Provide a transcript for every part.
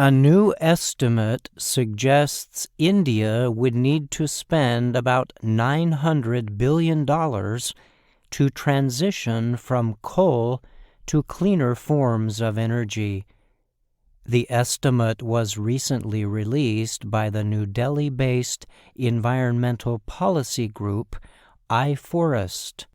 A new estimate suggests India would need to spend about $900 billion to transition from coal to cleaner forms of energy. The estimate was recently released by the New Delhi-based environmental policy group iForest.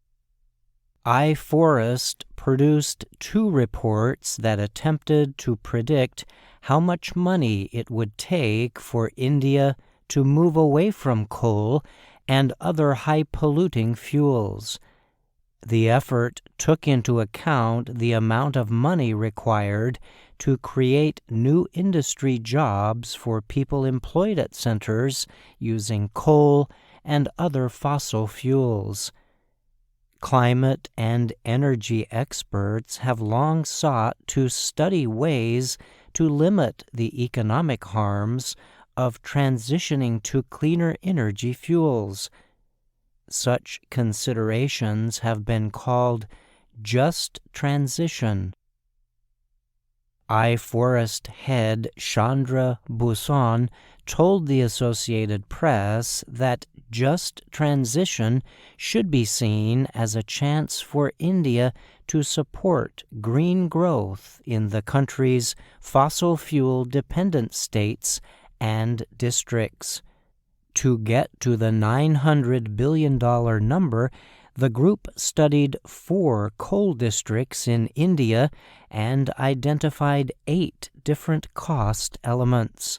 iForest produced 2 reports that attempted to predict how much money it would take for India to move away from coal and other high-polluting fuels. The effort took into account the amount of money required to create new industry jobs for people employed at centers using coal and other fossil fuels. Climate and energy experts have long sought to study ways to limit the economic harms of transitioning to cleaner energy fuels. Such considerations have been called just transition. iForest head Chandra Bhushan told the Associated Press that just transition should be seen as a chance for India to support green growth in the country's fossil fuel-dependent states and districts. To get to the $900 billion number, the group studied 4 coal districts in India and identified 8 different cost elements.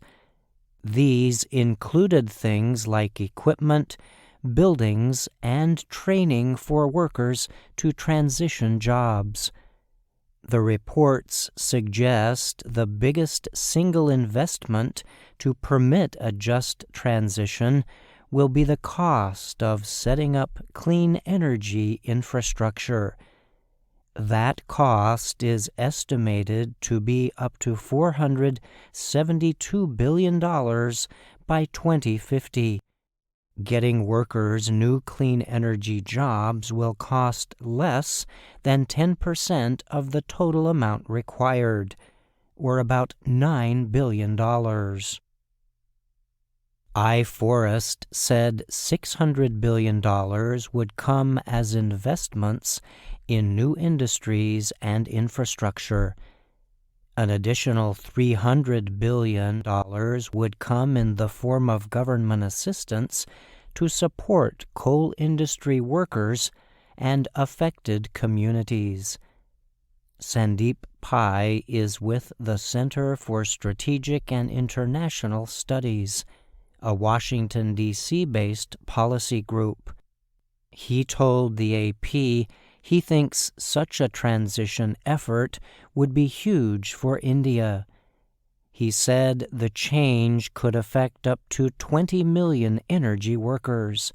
These included things like equipment, buildings, and training for workers to transition jobs. The reports suggest the biggest single investment to permit a just transition will be the cost of setting up clean energy infrastructure. That cost is estimated to be up to $472 billion by 2050. Getting workers new clean energy jobs will cost less than 10% of the total amount required, or about $9 billion. iForest said $600 billion would come as investments in new industries and infrastructure. An additional $300 billion would come in the form of government assistance to support coal industry workers and affected communities. Sandeep Pai is with the Center for Strategic and International Studies, a Washington, D.C.-based policy group. He told the AP he thinks such a transition effort would be huge for India. He said the change could affect up to 20 million energy workers.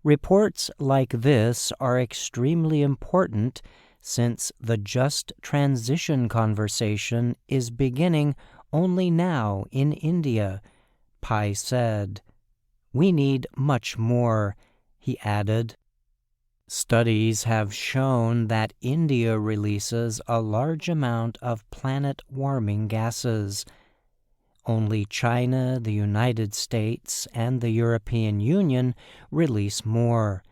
Reports like this are extremely important since the just transition conversation is beginning only now in India, Pai said. We need much more, he added. Studies have shown that India releases a large amount of planet-warming gases. Only China, the United States, and the European Union release more.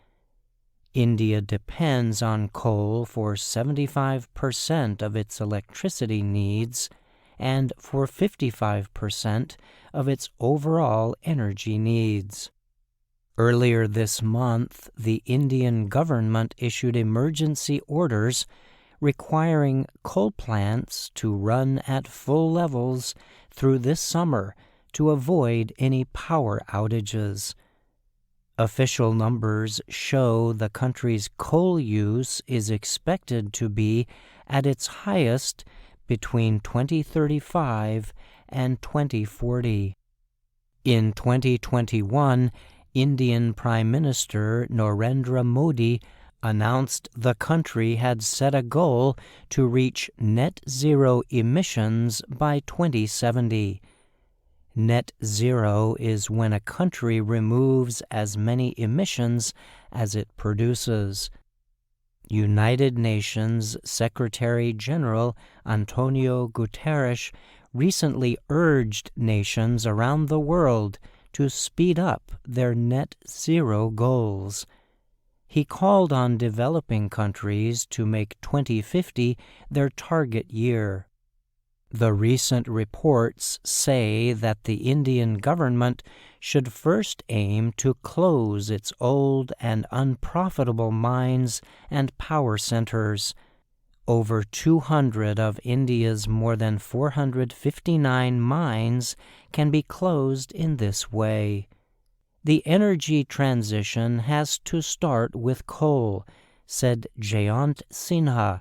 India depends on coal for 75% of its electricity needs and for 55% of its overall energy needs. Earlier this month, the Indian government issued emergency orders requiring coal plants to run at full levels through this summer to avoid any power outages. Official numbers show the country's coal use is expected to be at its highest between 2035 and 2040. In 2021, Indian Prime Minister Narendra Modi announced the country had set a goal to reach net zero emissions by 2070. Net zero is when a country removes as many emissions as it produces. United Nations Secretary General Antonio Guterres recently urged nations around the world to speed up their net zero goals. He called on developing countries to make 2050 their target year. The recent reports say that the Indian government should first aim to close its old and unprofitable mines and power centers. Over 200 of India's more than 459 mines can be closed in this way. The energy transition has to start with coal, said Jayant Sinha,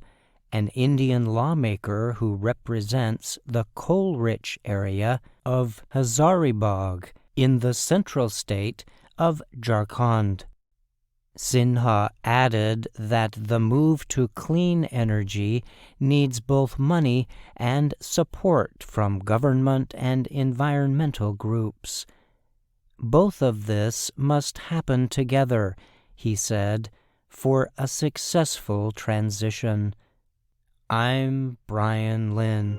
an Indian lawmaker who represents the coal-rich area of Hazaribagh in the central state of Jharkhand. Sinha added that the move to clean energy needs both money and support from government and environmental groups. Both of this must happen together, he said, for a successful transition. I'm Brian Lynn.